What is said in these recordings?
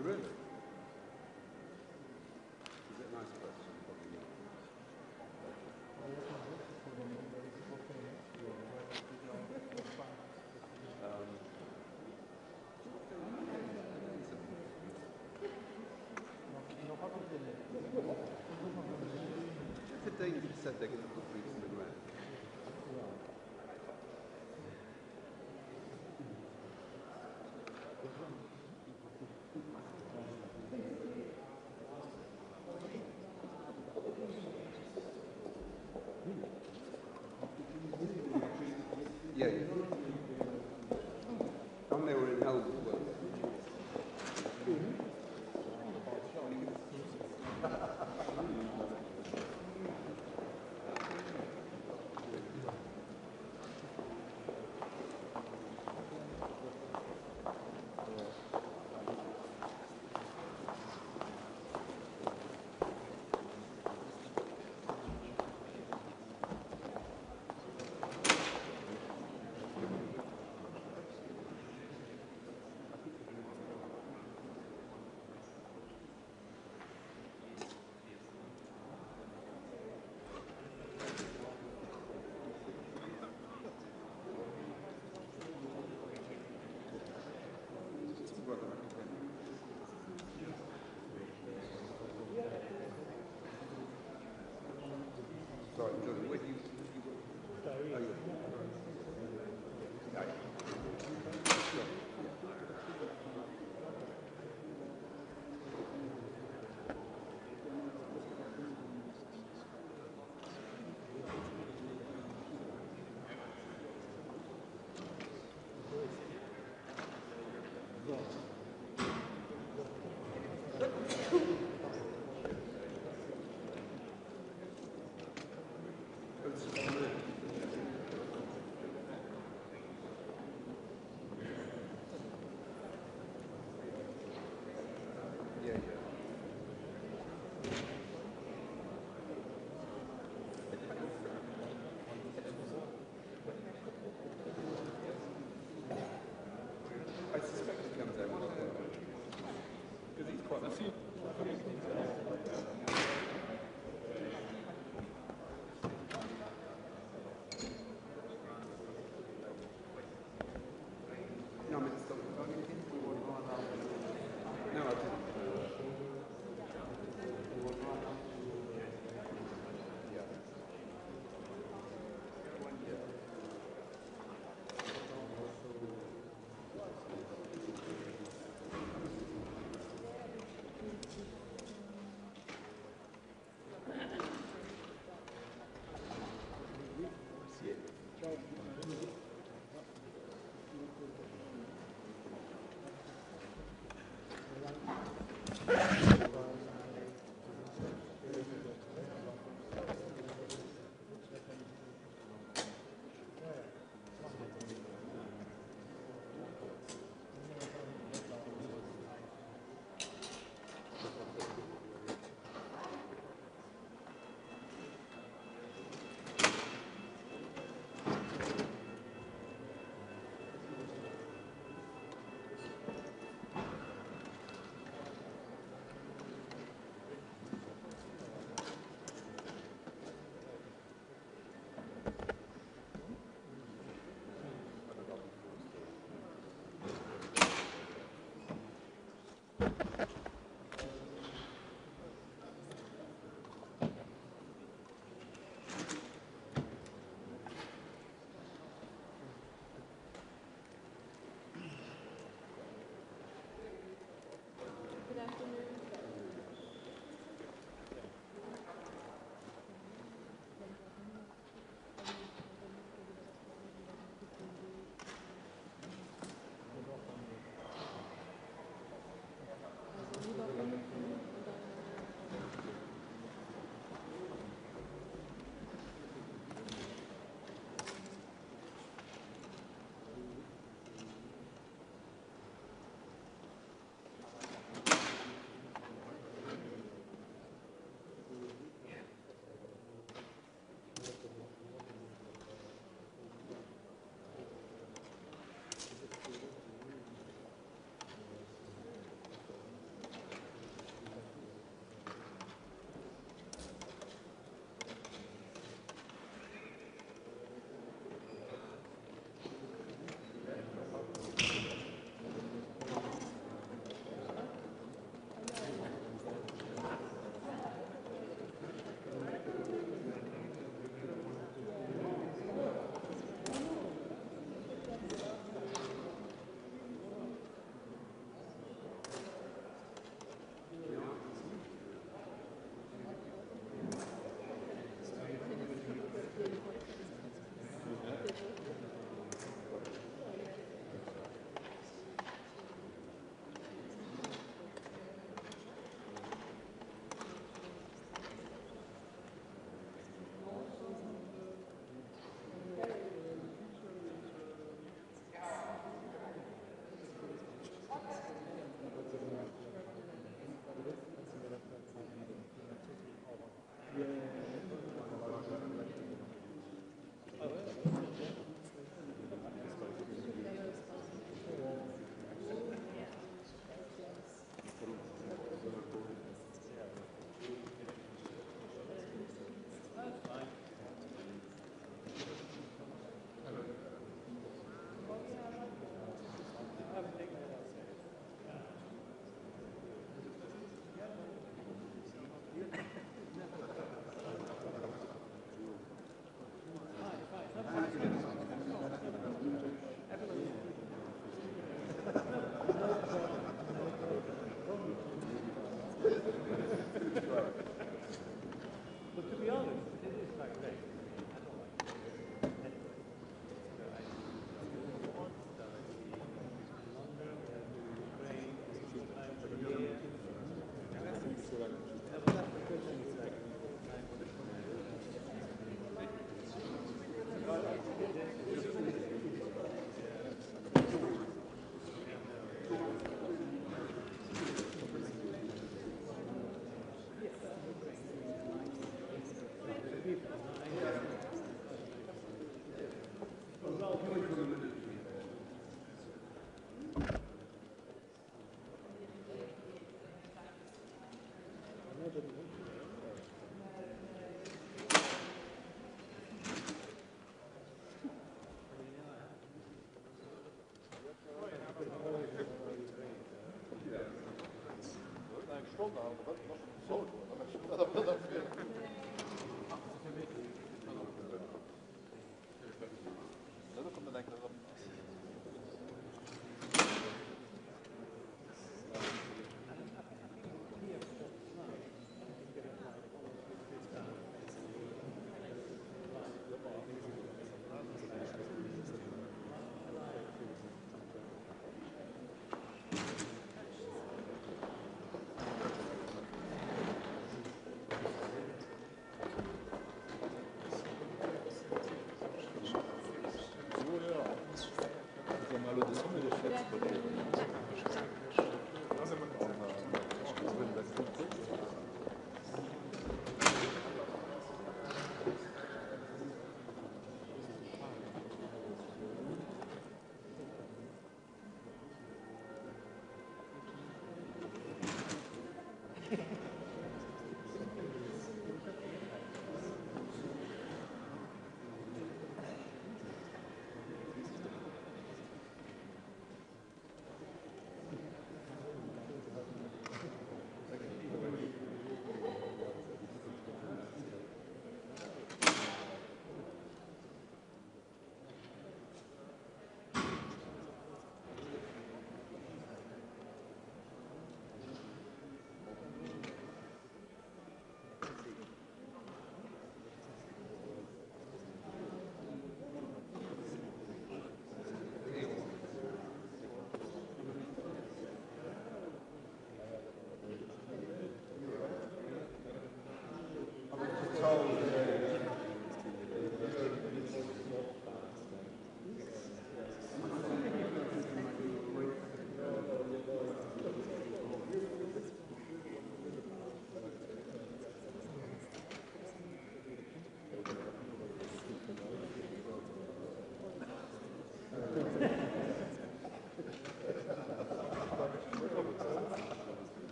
Oh, really? Is it a nice question? Probably not. If the Danes had said they're going to put boots on the ground. Yeah, yeah. And they were in hell as well. Sorry, Jordan, where do you... Oh, yeah.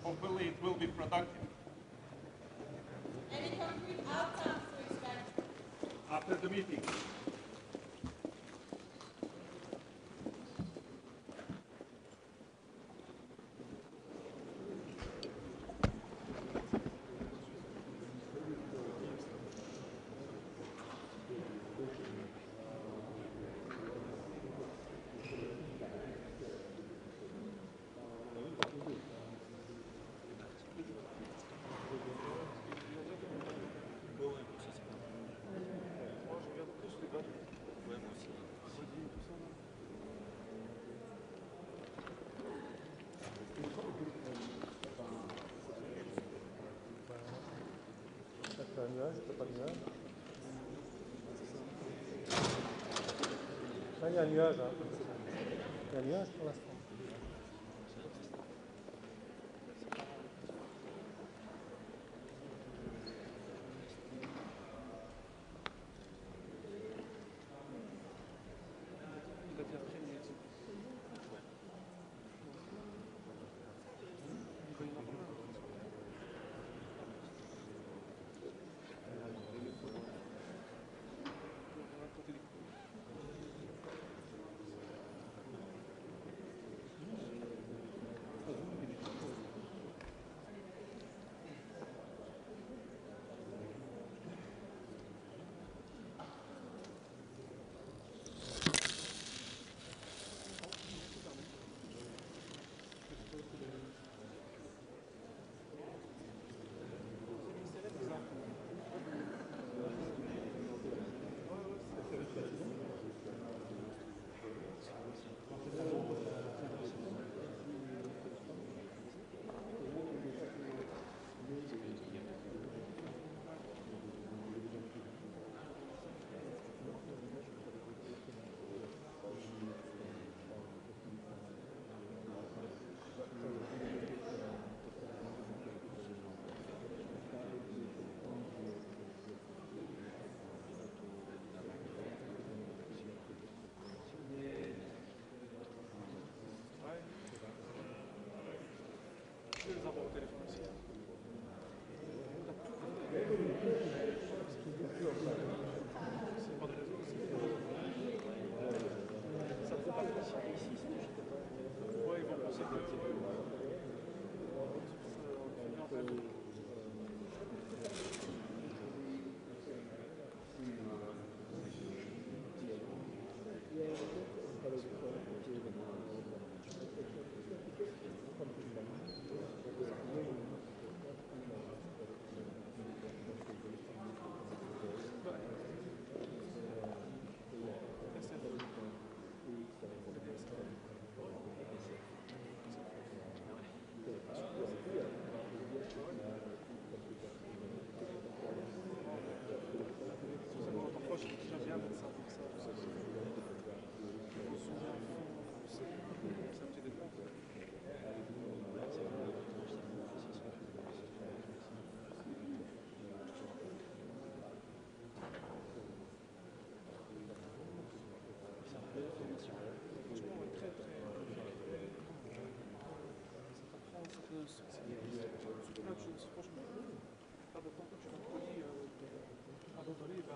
Hopefully it will be productive. Any concrete outcomes to expect? After the meeting. Un nuage, c'est pas de nuage. Ah, il y a un nuage. Hein. Il y a un nuage pour l'instant. Grazie.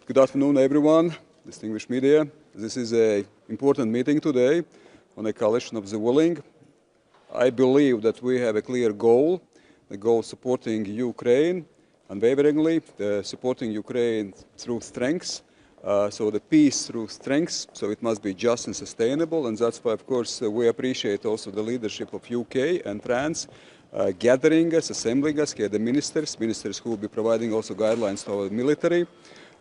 Good afternoon, everyone, distinguished media. This is an important meeting today on a coalition of the willing. I believe that we have a clear goal, the goal supporting Ukraine unwaveringly, supporting Ukraine through strengths, so the peace through strengths, so it must be just and sustainable, and that's why, of course, we appreciate also the leadership of UK and France gathering us, assembling us, here the ministers who will be providing also guidelines to our military.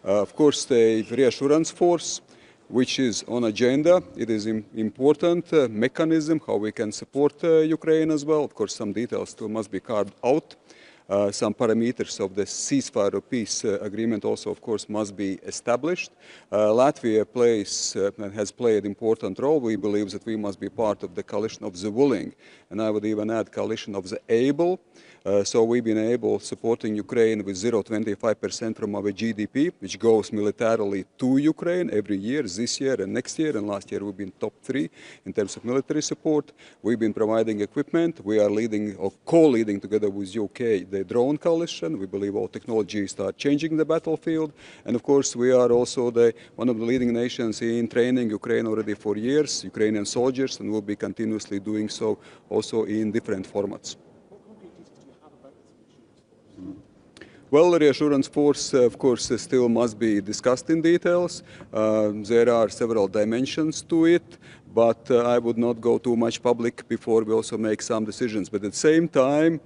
Of course, the reassurance force, which is on agenda. It is an important mechanism how we can support Ukraine as well. Of course, some details still must be carved out. Some parameters of the ceasefire or peace agreement also, of course, must be established. Latvia plays and has played an important role. We believe that we must be part of the coalition of the willing, and I would even add coalition of the able. So we've been able supporting Ukraine with 0.25% from our GDP, which goes militarily to Ukraine every year, this year and next year, and last year we've been top 3 in terms of military support. We've been providing equipment. We are leading or co-leading together with UK the drone coalition. We believe all technologies start changing the battlefield, and of course we are also one of the leading nations in training Ukraine already for years, Ukrainian soldiers, and will be continuously doing so also in different formats. Well, the reassurance force, of course, still must be discussed in details. There are several dimensions to it, but I would not go too much public before we also make some decisions. But at the same time,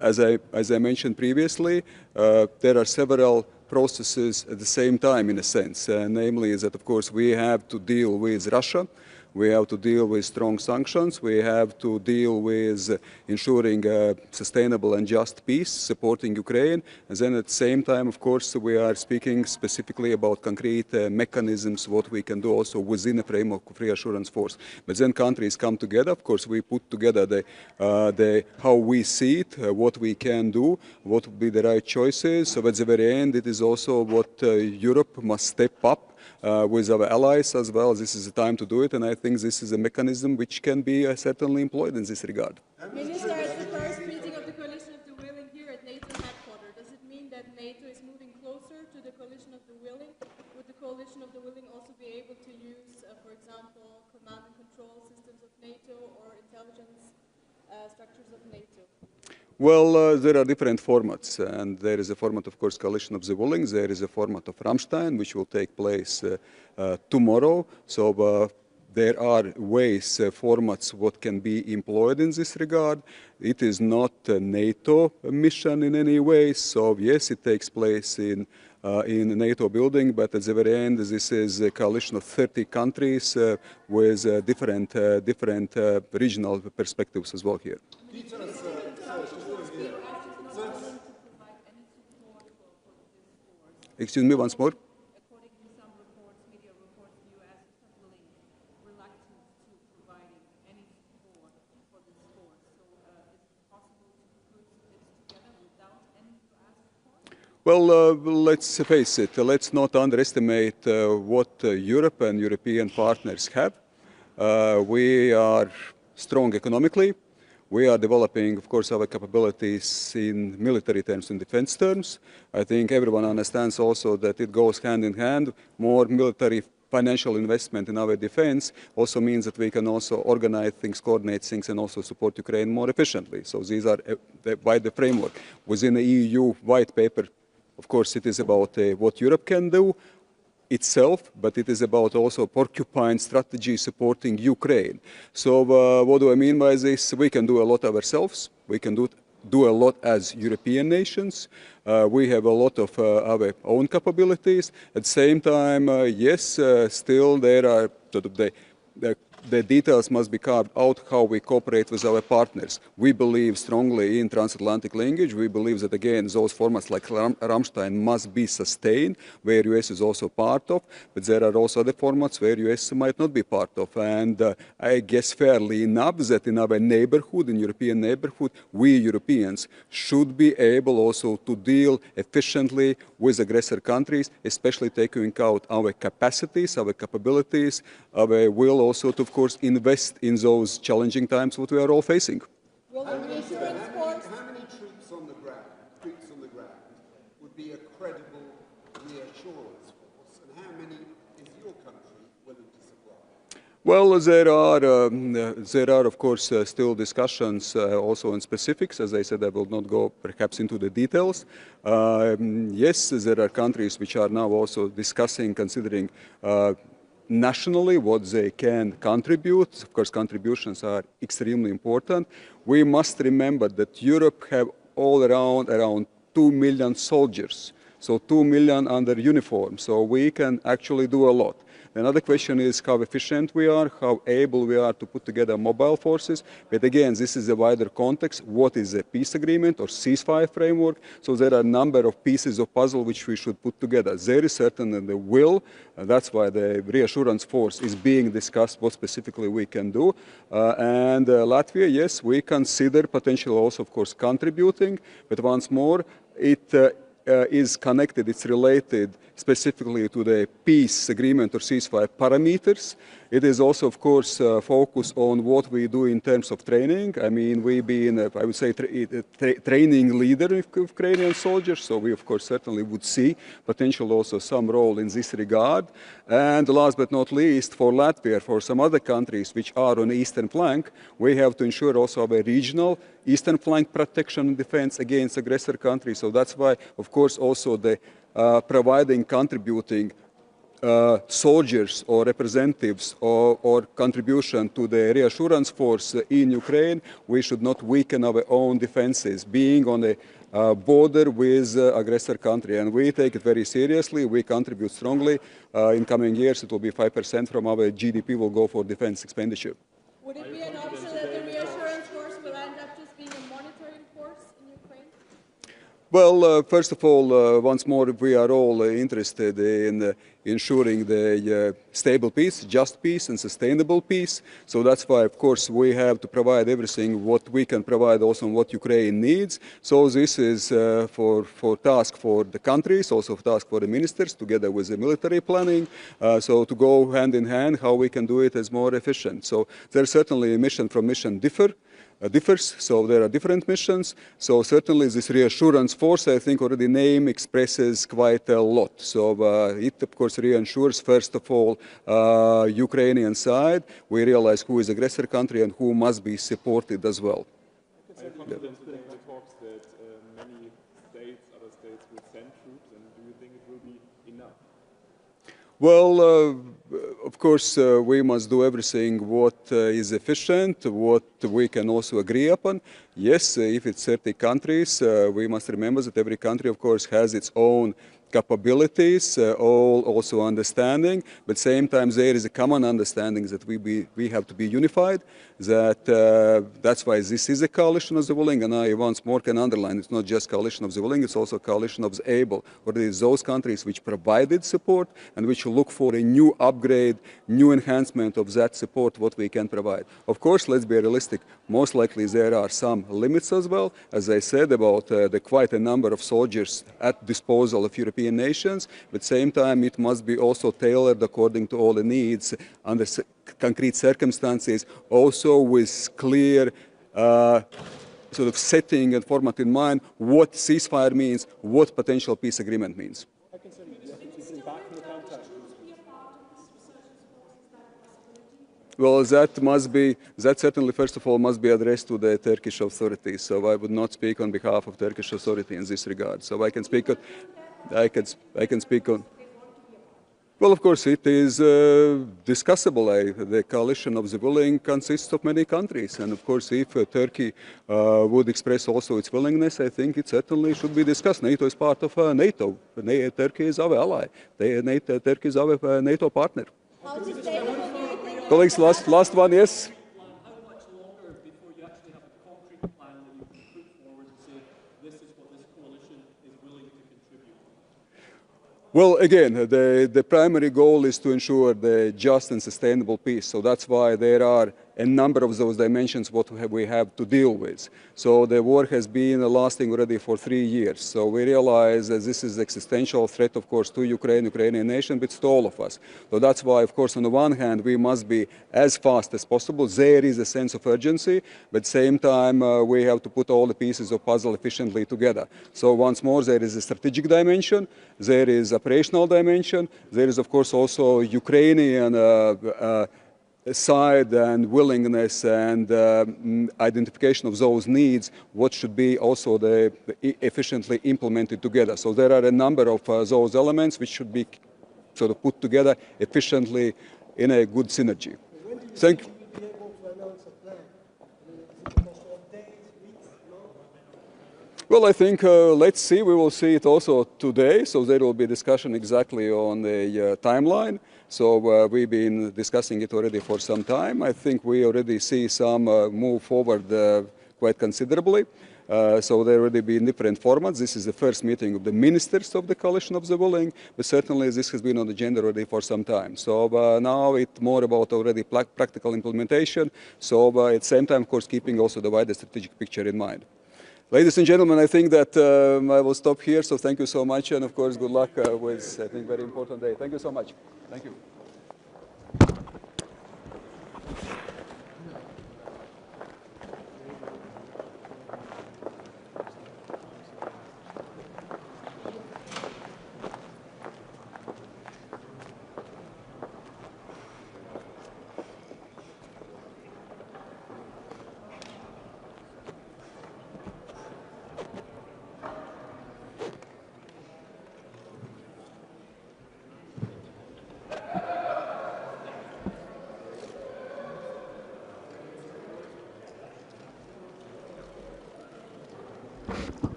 as I mentioned previously, there are several processes at the same time, in a sense. Namely, is that, of course, we have to deal with Russia. We have to deal with strong sanctions. We have to deal with ensuring sustainable and just peace, supporting Ukraine. And then at the same time, of course, we are speaking specifically about concrete mechanisms, what we can do also within the framework of reassurance force. But then countries come together. Of course, we put together how we see it, what we can do, what would be the right choices. So at the very end, it is also what Europe must step up with our allies as well. This is the time to do it, and I think this is a mechanism which can be certainly employed in this regard. Minister, at the first meeting of the Coalition of the Willing here at NATO headquarters, does it mean that NATO is moving closer to the Coalition of the Willing? Would the Coalition of the Willing also be able to use, for example, command and control systems of NATO or intelligence structures of NATO? Well, there are different formats, and there is a format, of course, Coalition of the Willing. There is a format of Ramstein, which will take place tomorrow. So there are ways, formats, what can be employed in this regard. It is not a NATO mission in any way. So yes, it takes place in a NATO building, but at the very end, this is a coalition of 30 countries with different regional perspectives as well here. Excuse me, once more. According to some reports, media reports, the U.S. is not willing, reluctant to providing any support for this force. So is it possible to put this together without any U.S. support? Well, let's face it. Let's not underestimate what Europe and European partners have. We are strong economically. We are developing, of course, our capabilities in military terms and defense terms. I think everyone understands also that it goes hand in hand. More military financial investment in our defense also means that we can also organize things, coordinate things, and also support Ukraine more efficiently. So these are by the framework. Within the EU white paper of course, it is about what Europe can do itself, but it is about also porcupine strategy supporting Ukraine. So what do I mean by this? We can do a lot ourselves. We can do a lot as European nations. We have a lot of our own capabilities. At the same time, yes, still there are the details must be carved out how we cooperate with our partners. We believe strongly in transatlantic linkage. We believe that, again, those formats like Ramstein must be sustained, where US is also part of, but there are also other formats where US might not be part of. And I guess fairly enough that in our neighborhood, in European neighborhood, we Europeans should be able also to deal efficiently with aggressor countries, especially taking into account our capacities, our capabilities, our will also to, of course, invest in those challenging times what we are all facing. Will the reassurance force? How many troops on the ground would be a credible reassurance force, and how many is your country willing to supply? Well, there are of course still discussions also on specifics. As I said, I will not go perhaps into the details. Yes, there are countries which are now also discussing, considering nationally what they can contribute. Of course, contributions are extremely important. We must remember that Europe have all around 2 million soldiers, so 2 million under uniform, so we can actually do a lot. Another question is how efficient we are, how able we are to put together mobile forces. But again, this is a wider context. What is a peace agreement or ceasefire framework? So there are a number of pieces of puzzle which we should put together. There is certainly the will. That's why the reassurance force is being discussed, what specifically we can do. And Latvia, yes, we consider potentially also, of course, contributing. But once more, it is connected, it's related specifically to the peace agreement or ceasefire parameters. It is also, of course, focused on what we do in terms of training. I mean, we've been, I would say, training leader of Ukrainian soldiers, so we, of course, certainly would see potential also some role in this regard. And last but not least, for Latvia, for some other countries which are on the eastern flank, we have to ensure also a regional eastern flank protection and defense against aggressor countries. So that's why, of course, also the providing, contributing soldiers or representatives or contribution to the reassurance force in Ukraine, we should not weaken our own defenses, being on the border with aggressor country. And we take it very seriously. We contribute strongly. In coming years, it will be 5% from our GDP will go for defense expenditure. Would it be an option that the reassurance force will end up just being a monitoring force in Ukraine? Well, first of all, once more, we are all interested in ensuring the stable peace, just peace, and sustainable peace. So that's why, of course, we have to provide everything what we can provide, also what Ukraine needs. So this is for task for the countries, also for task for the ministers, together with the military planning. So to go hand in hand, how we can do it as more efficient. So there's certainly mission from mission differs, so there are different missions. So certainly this reassurance force, I think already name expresses quite a lot. So it, of course, reassures, first of all, Ukrainian side. We realize who is aggressor country and who must be supported as well. Are you confident today in the talks that many states, other states will send troops, and do you think it will be enough? Well, of course, we must do everything what is efficient, what we can also agree upon. Yes, if it's 30 countries, we must remember that every country, of course, has its own capabilities, also understanding, but at the same time there is a common understanding that we have to be unified, that's why this is a coalition of the willing, and I once more can underline, it's not just coalition of the willing, it's also a coalition of the able, or it is those countries which provided support and which look for a new upgrade, new enhancement of that support, what we can provide. Of course, let's be realistic, most likely there are some limits as well, as I said about the quite a number of soldiers at disposal of European nations, but at the same time it must be also tailored according to all the needs under concrete circumstances, also with clear sort of setting and format in mind what ceasefire means, what potential peace agreement means. Well, that certainly, first of all, must be addressed to the Turkish authorities. So I would not speak on behalf of Turkish authority in this regard. So I can speak. I can speak on. Well, of course, it is discussable. The coalition of the willing consists of many countries, and of course, if Turkey would express also its willingness, I think it certainly should be discussed. NATO is part of NATO. Turkey is our ally. Turkey is our NATO partner. How sustainable do you think? Colleagues, last one, yes. How much longer before you actually have a concrete plan that you can put forward and say this is what this coalition is willing to contribute? Well, again, the primary goal is to ensure the just and sustainable peace. So that's why there are a number of those dimensions what we have to deal with. So the war has been lasting already for 3 years. So we realize that this is existential threat, of course, to Ukrainian nation, but to all of us. So that's why, of course, on the one hand, we must be as fast as possible. There is a sense of urgency, but at the same time, we have to put all the pieces of puzzle efficiently together. So once more, there is a strategic dimension, there is operational dimension, there is, of course, also Ukrainian side and willingness and identification of those needs, what should be also efficiently implemented together. So there are a number of those elements which should be sort of put together efficiently in a good synergy. Thank you. Will be able to announce a plan? I mean, is it a matter of days, weeks, months? Well, I think let's see. We will see it also today. So there will be discussion exactly on the timeline. So we've been discussing it already for some time. I think we already see some move forward quite considerably. So there already been different formats. This is the first meeting of the ministers of the coalition of the willing, but certainly this has been on the agenda already for some time. So now it's more about already practical implementation. So at the same time, of course, keeping also the wider strategic picture in mind. Ladies and gentlemen, I think that I will stop here. So thank you so much. And of course, good luck with, I think, very important day. Thank you so much. Thank you.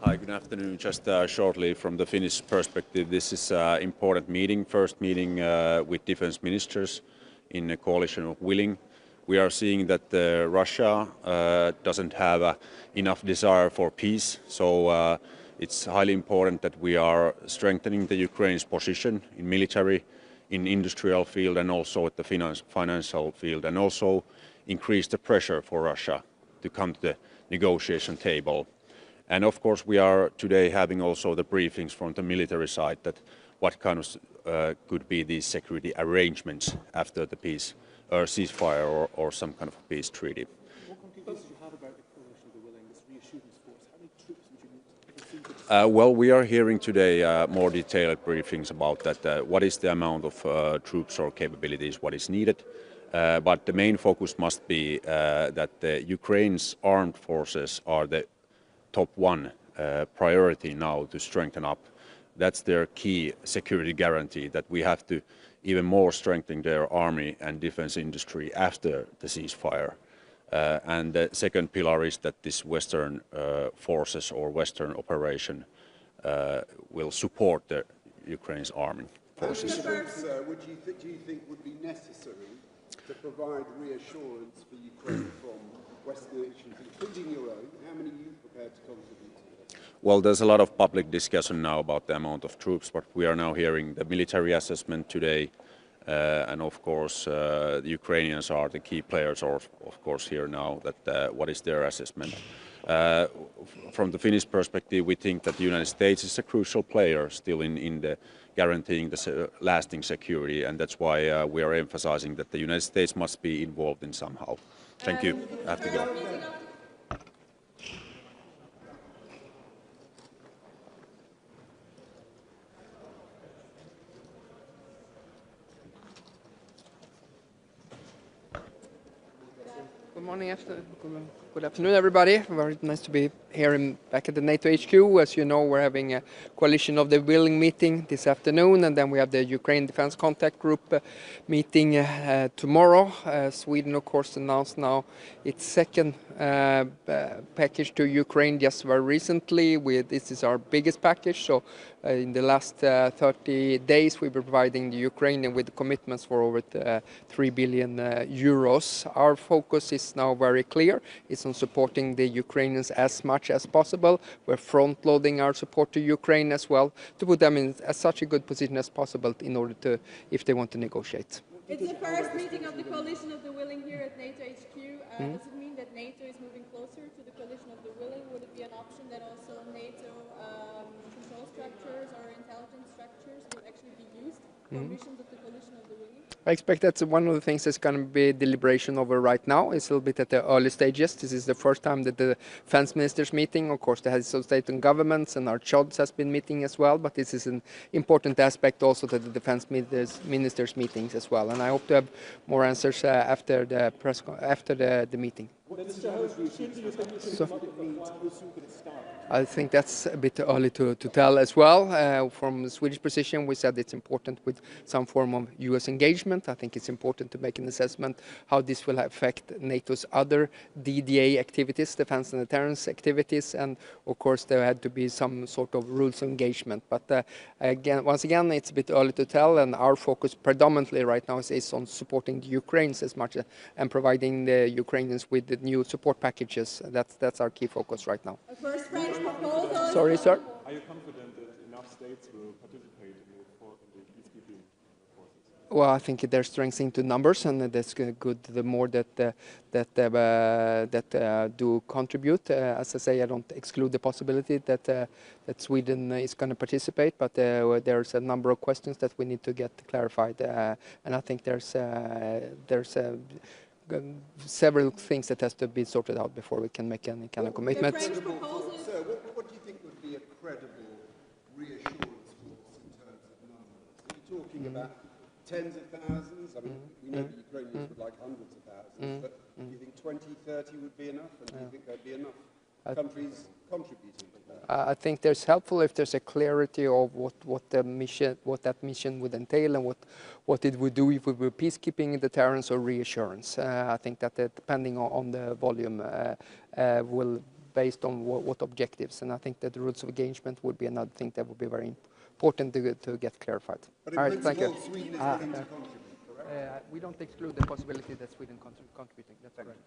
Hi, good afternoon. Just shortly from the Finnish perspective, this is an important meeting, first meeting with defense ministers in a coalition of willing. We are seeing that Russia doesn't have enough desire for peace, so it's highly important that we are strengthening the Ukraine's position in military, in industrial field, and also at the financial field, and also increase the pressure for Russia to come to the negotiation table. And of course, we are today having also the briefings from the military side that what kind of could be these security arrangements after the peace or ceasefire or some kind of peace treaty. What concrete did you have about the coalition of the willing, this reassurance force? How many troops would you need? Well, we are hearing today more detailed briefings about that. What is the amount of troops or capabilities, what is needed? But the main focus must be that Ukraine's armed forces are the top one priority now to strengthen up. That's their key security guarantee, that we have to even more strengthen their army and defense industry after the ceasefire. And the second pillar is that this Western forces or Western operation will support the Ukraine's army forces. How many troops do you think would be necessary to provide reassurance for Ukraine from Western nations, including your own? How many are you prepared to contribute to? Well, there's a lot of public discussion now about the amount of troops, but we are now hearing the military assessment today. And of course, the Ukrainians are the key players, of course, here now, that what is their assessment. From the Finnish perspective, we think that the United States is a crucial player still in the guaranteeing the lasting security, and that's why we are emphasizing that the United States must be involved in somehow. Thank you. I have to go. Good morning, afternoon. Good afternoon, everybody. Very nice to be here back at the NATO HQ. As you know, we're having a coalition of the willing meeting this afternoon, and then we have the Ukraine Defense Contact Group meeting tomorrow. Sweden, of course, announced now its second package to Ukraine just very recently. This is our biggest package, so in the last 30 days we've been providing the Ukrainian with commitments for over 3 billion euros. Our focus is now very clear. It's on supporting the Ukrainians as much as possible. We're front-loading our support to Ukraine as well to put them in such a good position as possible in order to, if they want to negotiate. It's the first meeting of the coalition of the willing here at NATO HQ. Does it mean that NATO is moving closer to the coalition of the willing? Would it be an option that also NATO control structures or intelligence structures will actually be used for missions of the coalition of the willing? I expect that's one of the things that's going to be deliberation over right now. It's a little bit at the early stages. This is the first time that the defense ministers meeting. Of course, the heads of state and governments and our CHODs has been meeting as well. But this is an important aspect also to the defense ministers meetings as well. And I hope to have more answers after the meeting. I think that's a bit early to tell as well. From the Swedish position, we said it's important with some form of US engagement. I think it's important to make an assessment how this will affect NATO's other DDA activities, defense and deterrence activities, and of course there had to be some sort of rules of engagement. But once again, it's a bit early to tell, and our focus predominantly right now is on supporting the Ukrainians as much and providing the Ukrainians with the new support packages. That's our key focus right now. Sorry, sir. Are you confident that enough states will participate in the peacekeeping forces? Well, I think there's strength into numbers, and that's good. The more that do contribute. As I say, I don't exclude the possibility that Sweden is going to participate, but there's a number of questions that we need to get clarified, and I think there's several things that has to be sorted out before we can make any kind of commitment. Sir, what do you think would be a credible reassurance force in terms of numbers? Are you talking about tens of thousands? I mean, we know the Ukrainians would like hundreds of thousands, but do you think 20, 30 would be enough? And do you think there'd be enough countries contributing to that? I think there's helpful if there's a clarity of what that mission would entail and what it would do if we were peacekeeping, deterrence, or reassurance. I think that depending on the volume will based on what objectives, and I think that the rules of engagement would be another thing that would be very important to get clarified. But in principle, Sweden is willing to contribute, correct? We don't exclude the possibility that Sweden contributing. That's correct.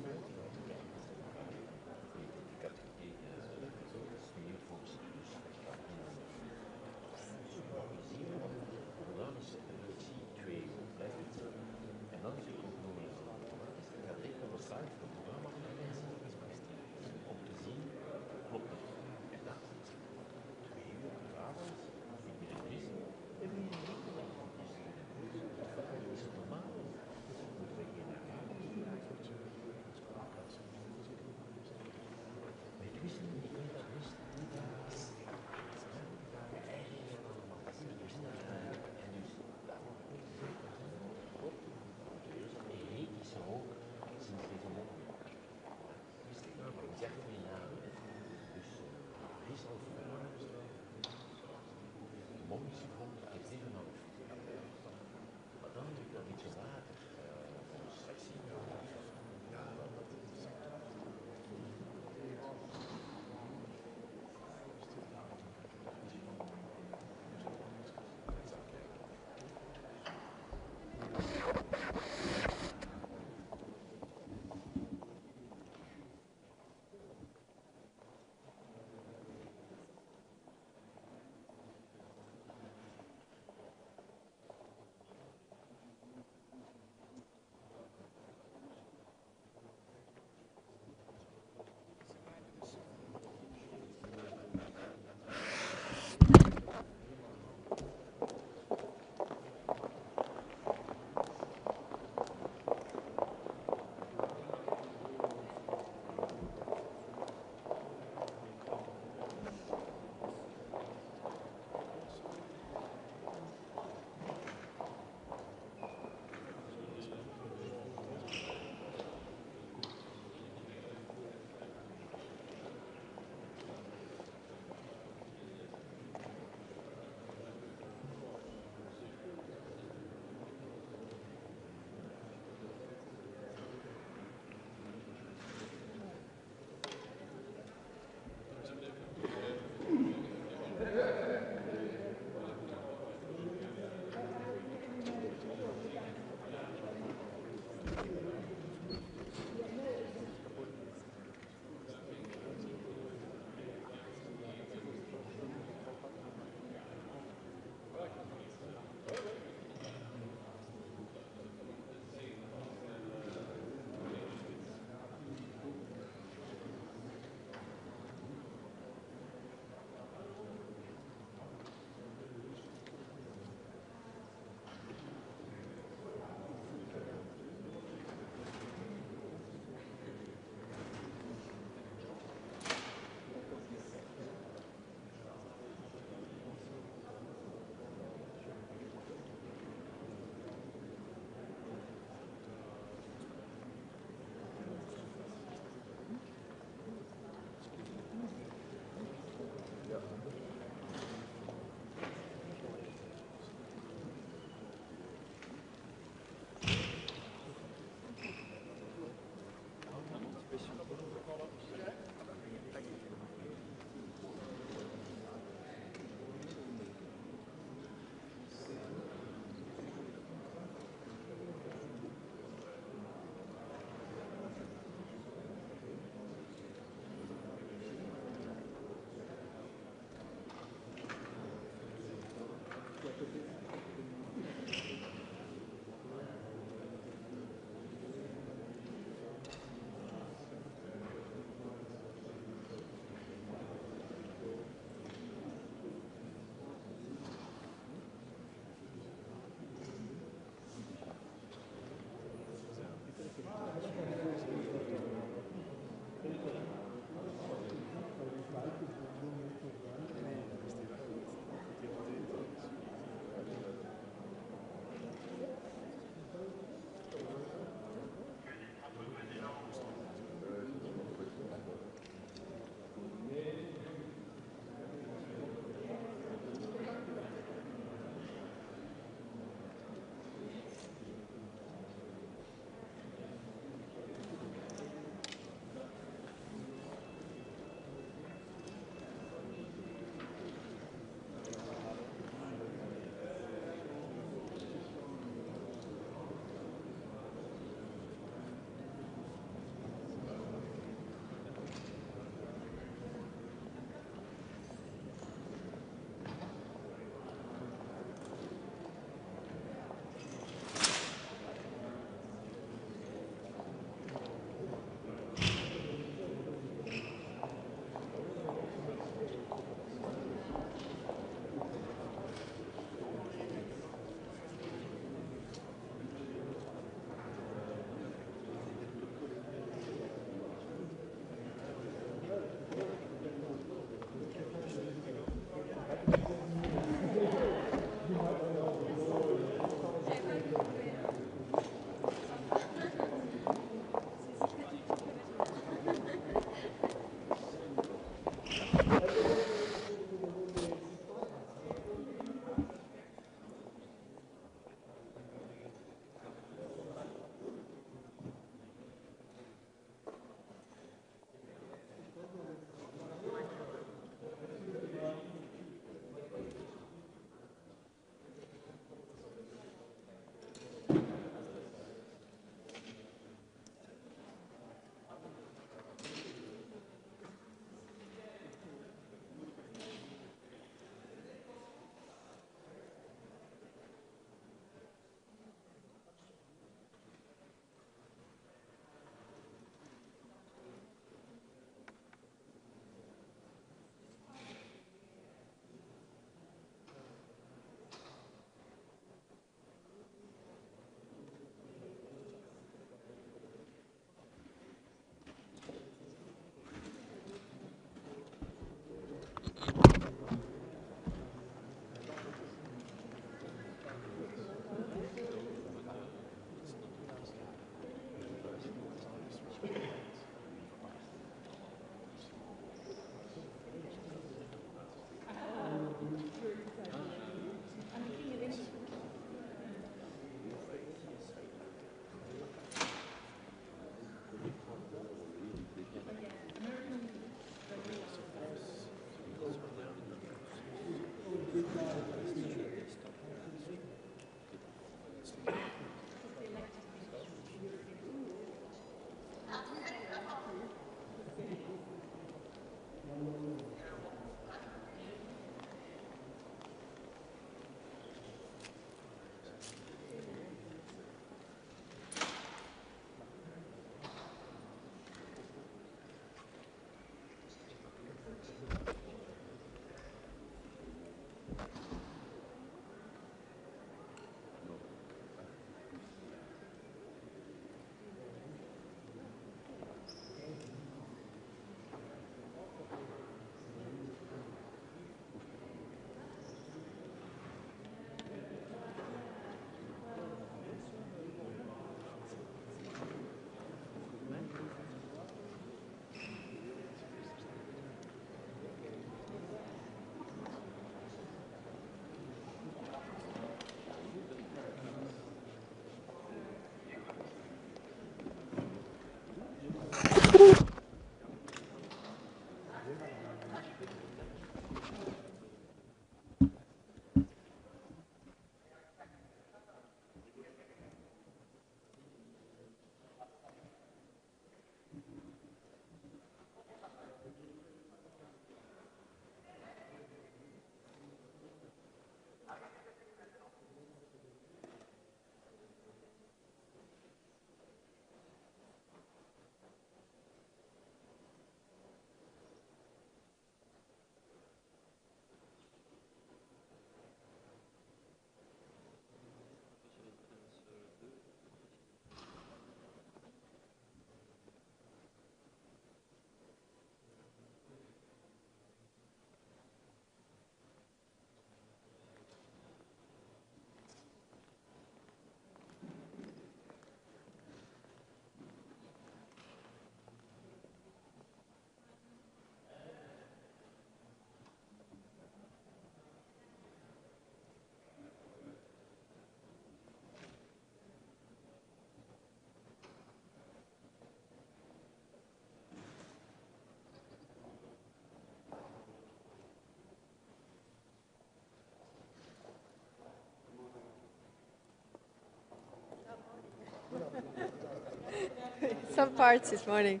Some parts this morning.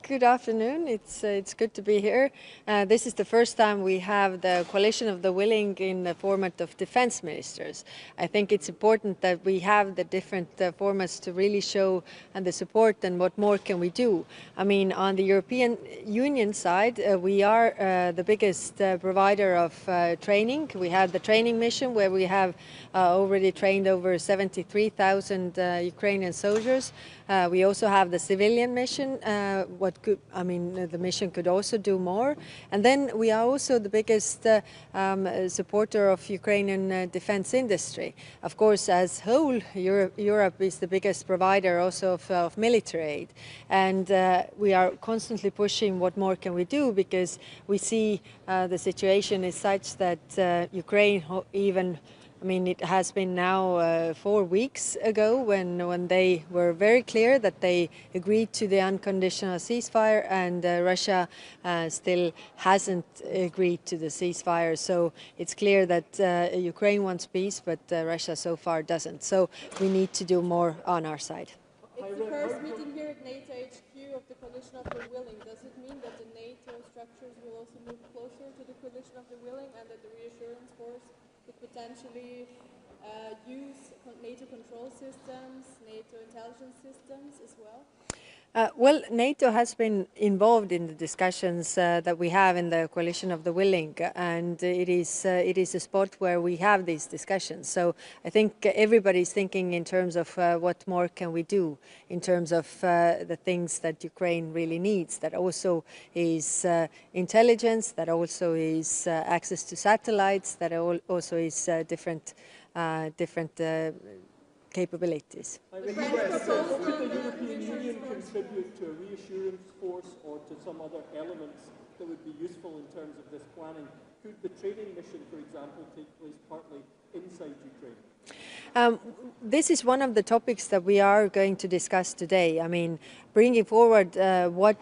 Good afternoon. It's good to be here. This is the first time we have the coalition of the willing in the format of defense ministers. I think it's important that we have the different formats to really show the support and what more can we do. I mean, on the European Union side, we are the biggest provider of training. We have the training mission where we have already trained over 73,000 Ukrainian soldiers. We also have the civilian mission. The mission could also do more. And then we are also the biggest supporter of Ukrainian defense industry. Of course, as whole, Europe is the biggest provider also of military aid. And we are constantly pushing what more can we do, because we see the situation is such that Ukraine it has been now 4 weeks ago when they were very clear that they agreed to the unconditional ceasefire, and Russia still hasn't agreed to the ceasefire. So it's clear that Ukraine wants peace, but Russia so far doesn't. So we need to do more on our side. It's the first meeting here at NATO HQ of the coalition of the willing. Does it mean that the NATO structures will also move closer to the coalition of the willing, and that the reassurance force could potentially use NATO control systems, NATO intelligence systems as well? Well, NATO has been involved in the discussions that we have in the coalition of the willing, and it is a spot where we have these discussions. So I think everybody's thinking in terms of what more can we do in terms of the things that Ukraine really needs. That also is intelligence, that also is access to satellites, that also is different capabilities. Could the European Union contribute to a reassurance force or to some other elements that would be useful in terms of this planning? Could the training mission, for example, take place partly inside Ukraine? This is one of the topics that we are going to discuss today. I mean, bringing forward what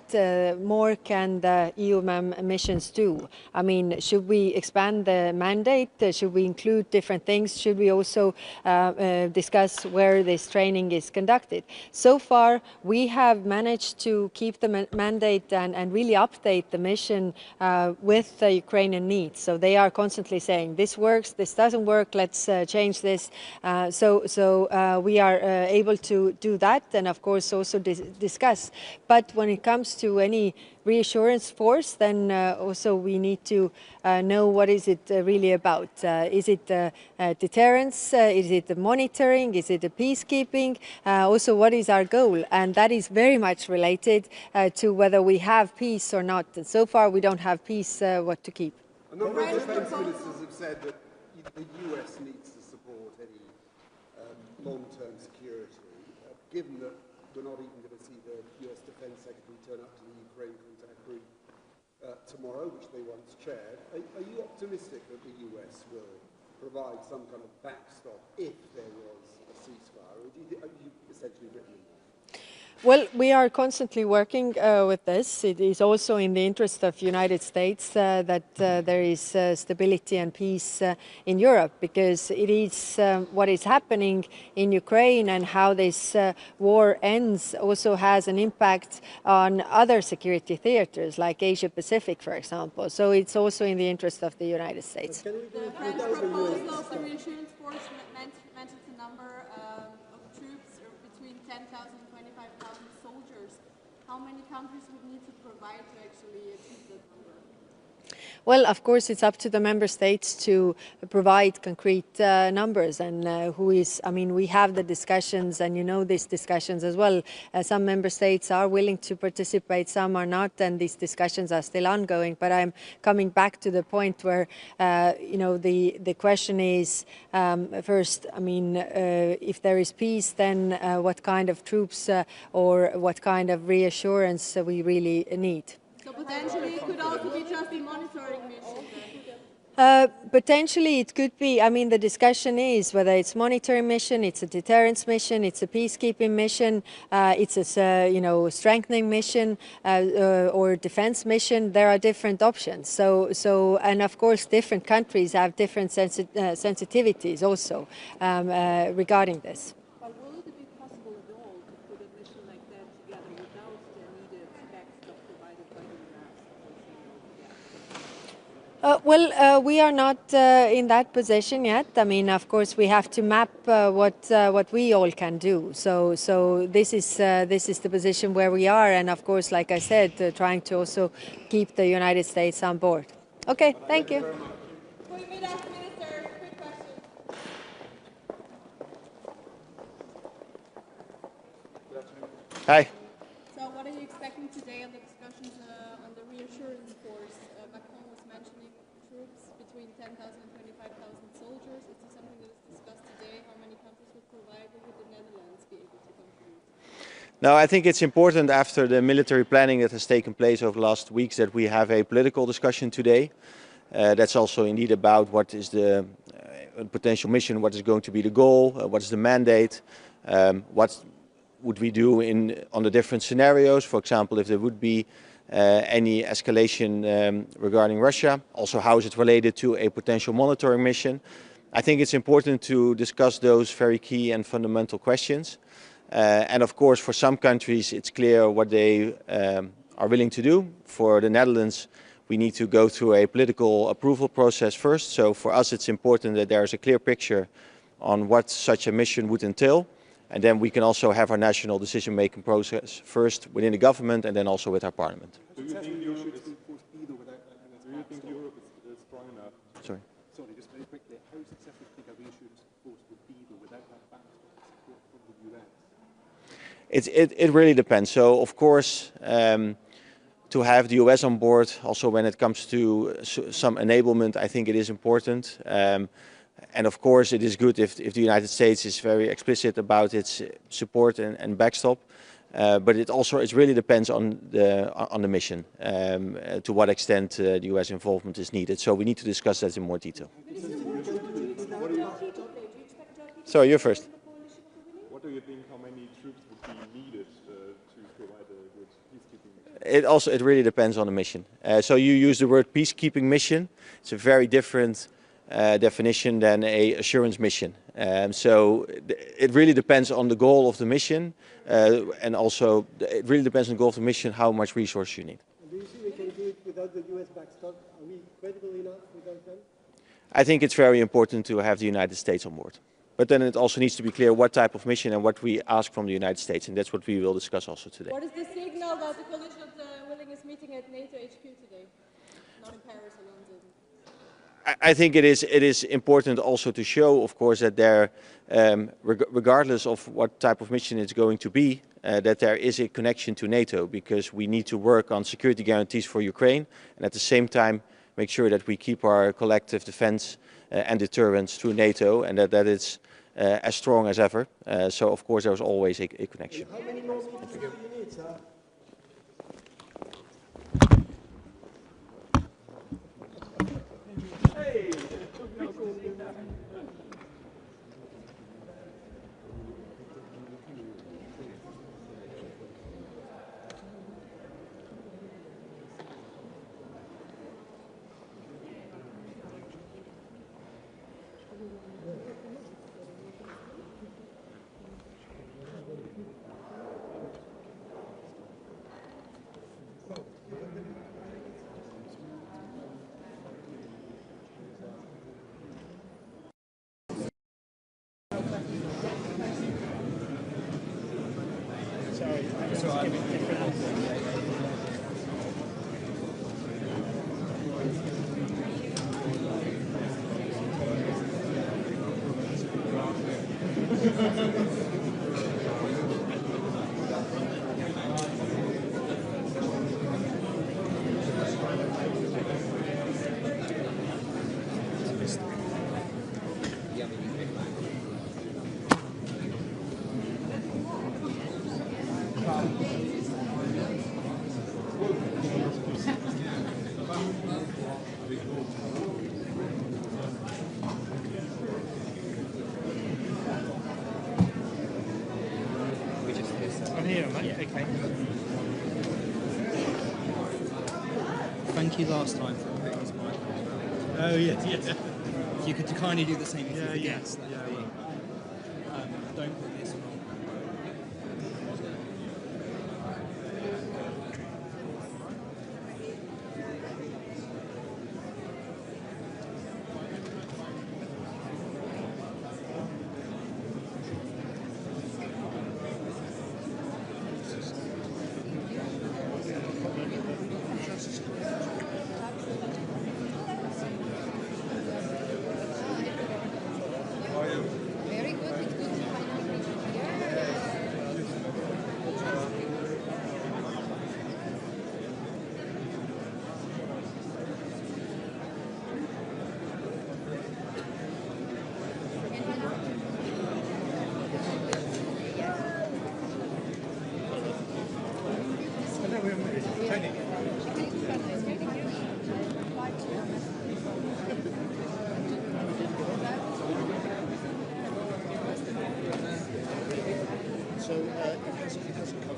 more can the EU missions do? I mean, should we expand the mandate? Should we include different things? Should we also discuss where this training is conducted? So far, we have managed to keep the mandate and really update the mission with the Ukrainian needs. So they are constantly saying, this works, this doesn't work, let's change this. So we are able to do that, and of course also discuss. But when it comes to any reassurance force, then also we need to know what is it really about. Is it deterrence? Is it the monitoring? Is it the peacekeeping? Also, what is our goal? And that is very much related to whether we have peace or not. And so far, we don't have peace. What to keep? A number of defense ministers have said that the US needs to support any long-term security, given that we're not even going to see the US Defense Secretary turn up to the Ukraine contact group tomorrow, which they once chaired. Are you optimistic that the US will provide some kind of backstop if there was a ceasefire, or have you essentially written them off? Well, we are constantly working with this. It is also in the interest of United States that there is stability and peace in Europe, because it is what is happening in Ukraine and how this war ends also has an impact on other security theaters like Asia Pacific, for example. So it's also in the interest of the United States. The French proposal of the reassurance force mentions a number of troops between 10,000 and 25,000 soldiers. How many countries would need to provide to actually achieve that number? Well, of course, it's up to the member states to provide concrete numbers, and we have the discussions, and you know these discussions as well. Some member states are willing to participate, some are not, and these discussions are still ongoing. But I'm coming back to the point where, the question is, first, if there is peace, then what kind of troops or what kind of reassurance we really need. So potentially it could also be just a monitoring mission. Potentially it could be. The discussion is whether it's monitoring mission, it's a deterrence mission, it's a peacekeeping mission, it's a strengthening mission or defense mission. There are different options. So and of course different countries have different sensitivities also regarding this. But will it be possible at all to put a mission like that together without the needed backstop provided by the US? We are not in that position yet. Of course, we have to map what we all can do. So this is the position where we are, and of course, like I said, trying to also keep the United States on board. Okay, thank you. Will you meet us, Minister? Quick question. Hi. So what are you expecting today on the discussions on the reassurance force? Macron was mentioning troops between 10,000 and 25,000 soldiers. Is this something that is discussed today? How many countries would provide? Or would the Netherlands be able to contribute? No, I think it's important after the military planning that has taken place over the last weeks that we have a political discussion today. That's also indeed about what is the potential mission, what is going to be the goal, what is the mandate, what would we do on the different scenarios, for example, if there would be any escalation regarding Russia, also how is it related to a potential monitoring mission. I think it's important to discuss those very key and fundamental questions. And of course, for some countries, it's clear what they are willing to do. For the Netherlands, we need to go through a political approval process first. So for us, it's important that there is a clear picture on what such a mission would entail. And then we can also have our national decision-making process first within the government and then also with our parliament. Do you think Europe is strong enough? Sorry. Sorry, just very quickly, how successful do you think a reassurance force would be without that backstop support from the US? It really depends. So of course, to have the US on board, also when it comes to some enablement, I think it is important. And of course, it is good if the United States is very explicit about its support and backstop. But it really depends on the mission, to what extent the US involvement is needed. So we need to discuss that in more detail. Sorry, you're first. What do you think, how many troops would be needed to provide a good peacekeeping mission? It really depends on the mission. So you use the word peacekeeping mission. It's a very different definition than a assurance mission. So it really depends on the goal of the mission, and also it really depends on the goal of the mission how much resource you need. Do you see we can do it without the US backstop? Are we credible enough without them? I think it's very important to have the United States on board. But then it also needs to be clear what type of mission and what we ask from the United States, and that's what we will discuss also today. What is the signal that the coalition of the willing is meeting at NATO HQ today? Not in Paris or London. I think it is important also to show, of course, that there, regardless of what type of mission it's going to be, that there is a connection to NATO, because we need to work on security guarantees for Ukraine, and at the same time make sure that we keep our collective defense and deterrence through NATO, and that it's as strong as ever. So, of course, there's always a connection. How many more meetings do you need, sir? Thank you last time for putting his mic on. Oh, yes, yeah. If you could kindly do the same for the guests. Don't put this on. Very good. It's good to finally be here. So it hasn't come.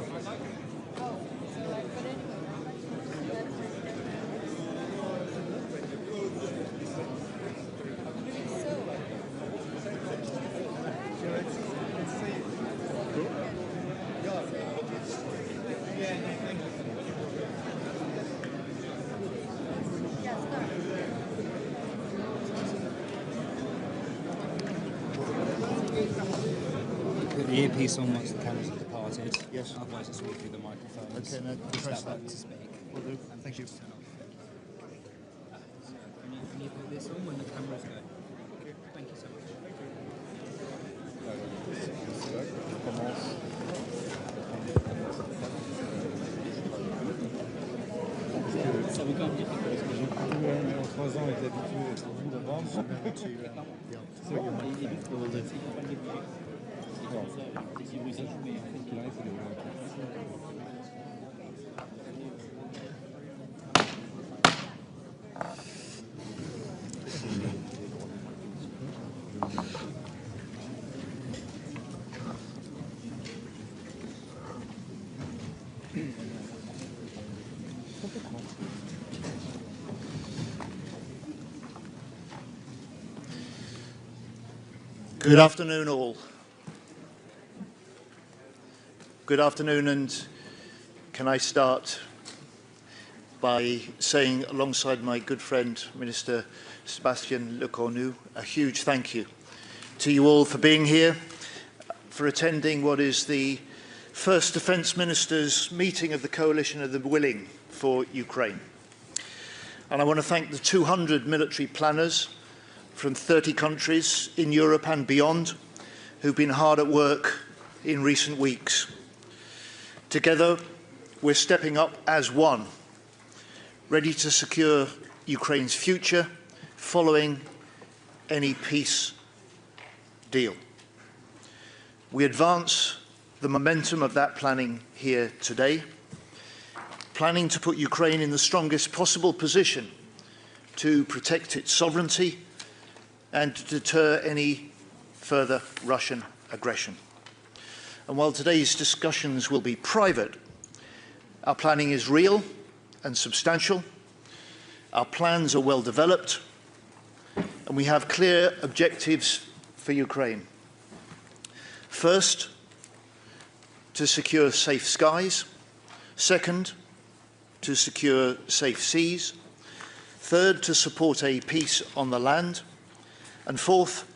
Put the earpiece on once the cameras have departed. Yes. Otherwise it's all through the microphones. Okay, now press that. To speak. Will do. Thank you. Can you put this on when the cameras go? Okay. Thank you so much. Ça vous compte. J'ai couru en 3 ans et été habitué au bout d'avance. Good afternoon, all. Good afternoon, and can I start by saying, alongside my good friend, Minister Sébastien Lecornu, a huge thank you to you all for being here, for attending what is the first Defence Ministers' meeting of the Coalition of the Willing for Ukraine. And I want to thank the 200 military planners from 30 countries in Europe and beyond who've been hard at work in recent weeks. Together, we're stepping up as one, ready to secure Ukraine's future following any peace deal. We advance the momentum of that planning here today, planning to put Ukraine in the strongest possible position to protect its sovereignty and to deter any further Russian aggression. And while today's discussions will be private, our planning is real and substantial. Our plans are well developed, and we have clear objectives for Ukraine. First, to secure safe skies. Second, to secure safe seas. Third, to support a peace on the land. And fourth,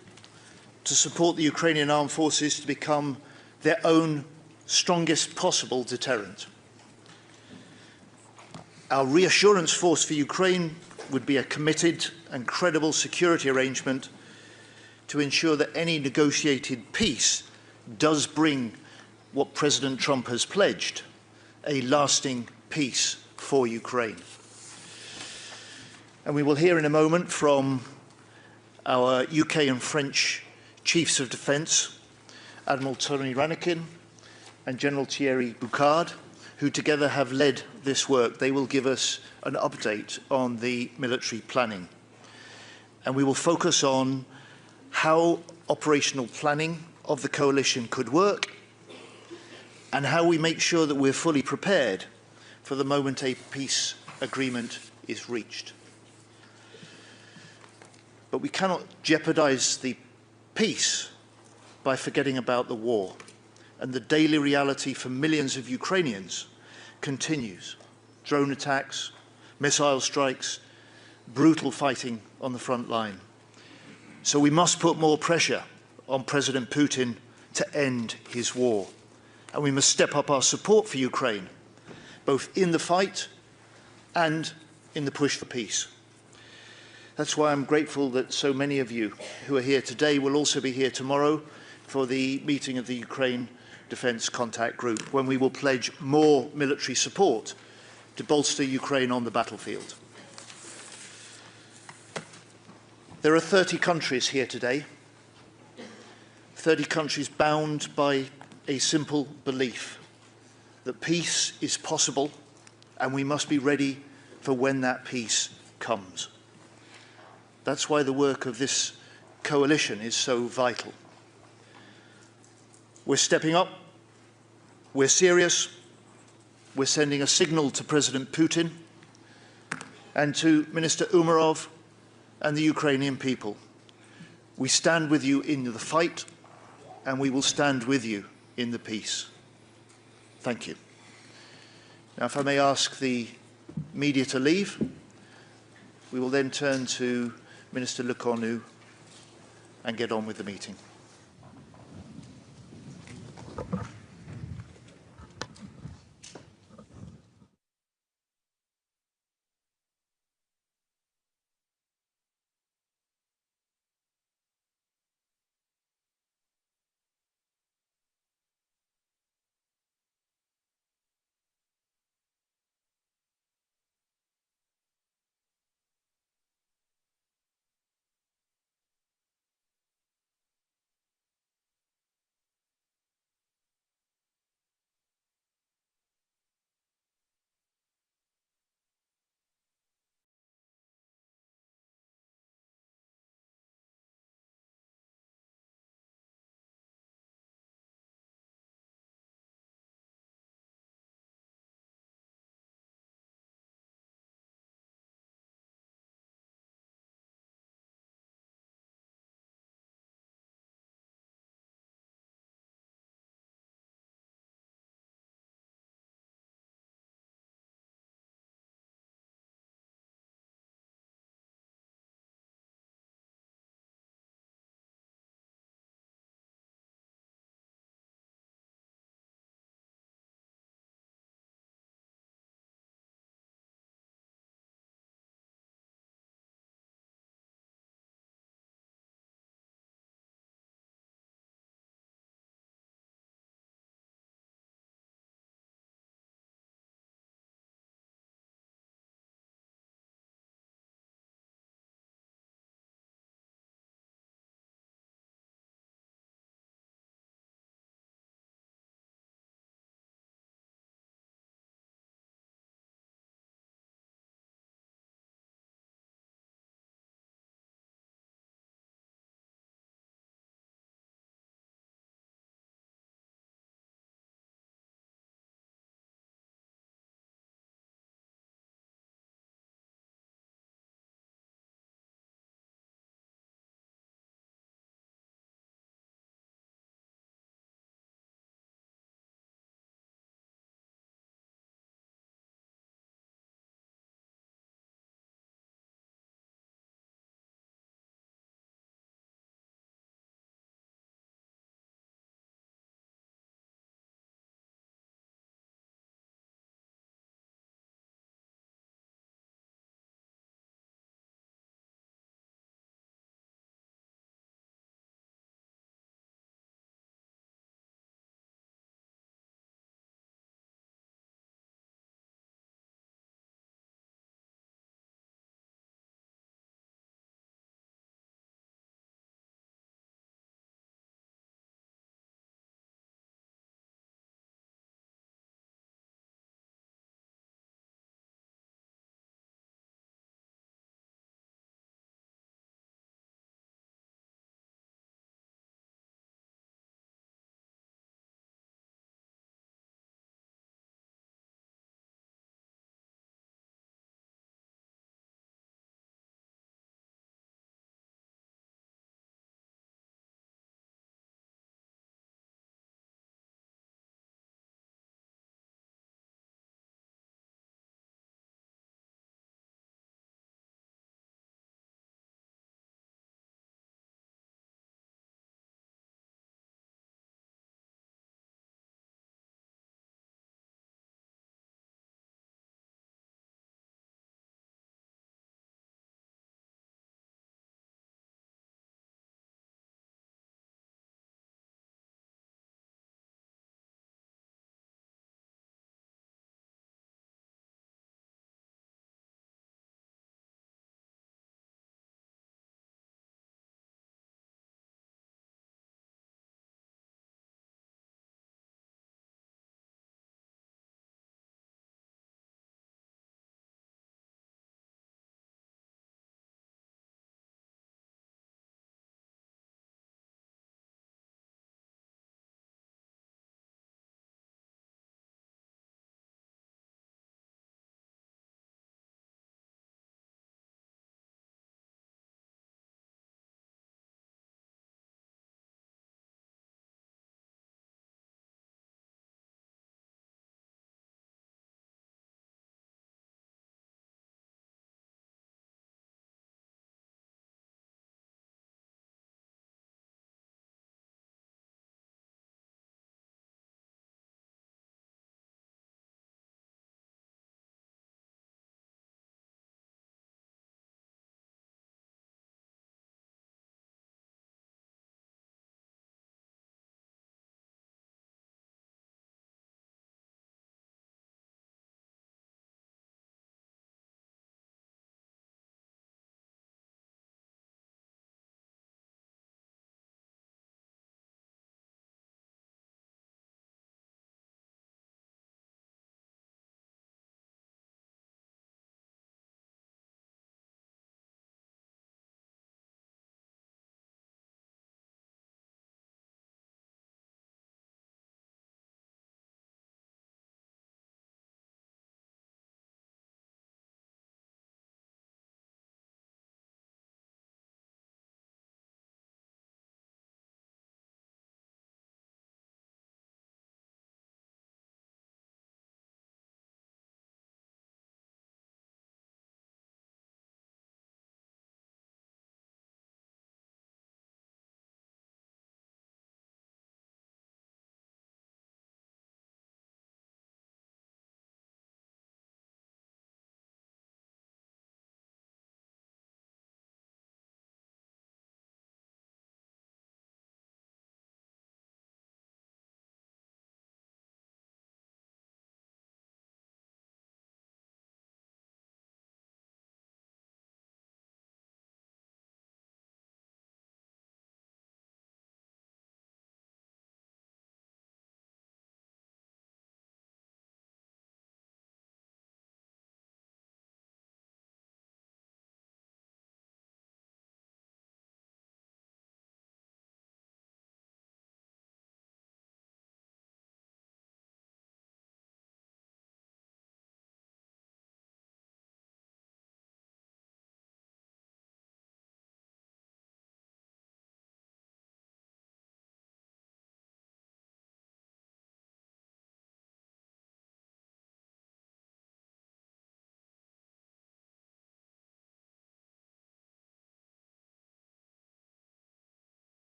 to support the Ukrainian armed forces to become their own strongest possible deterrent. Our reassurance force for Ukraine would be a committed and credible security arrangement to ensure that any negotiated peace does bring what President Trump has pledged, a lasting peace for Ukraine. And we will hear in a moment from our UK and French Chiefs of Defence, Admiral Tony Ranakin and General Thierry Boucard, who together have led this work. They will give us an update on the military planning. And we will focus on how operational planning of the coalition could work and how we make sure that we're fully prepared for the moment a peace agreement is reached. But we cannot jeopardize the peace by forgetting about the war, and the daily reality for millions of Ukrainians continues. Drone attacks, missile strikes, brutal fighting on the front line. So we must put more pressure on President Putin to end his war. And we must step up our support for Ukraine, both in the fight and in the push for peace. That's why I'm grateful that so many of you who are here today will also be here tomorrow for the meeting of the Ukraine Defence Contact Group, when we will pledge more military support to bolster Ukraine on the battlefield. There are 30 countries here today, 30 countries bound by a simple belief that peace is possible and we must be ready for when that peace comes. That's why the work of this coalition is so vital. We're stepping up, we're serious, we're sending a signal to President Putin and to Minister Umerov and the Ukrainian people. We stand with you in the fight and we will stand with you in the peace. Thank you. Now, if I may ask the media to leave, we will then turn to Minister Lecornu and get on with the meeting.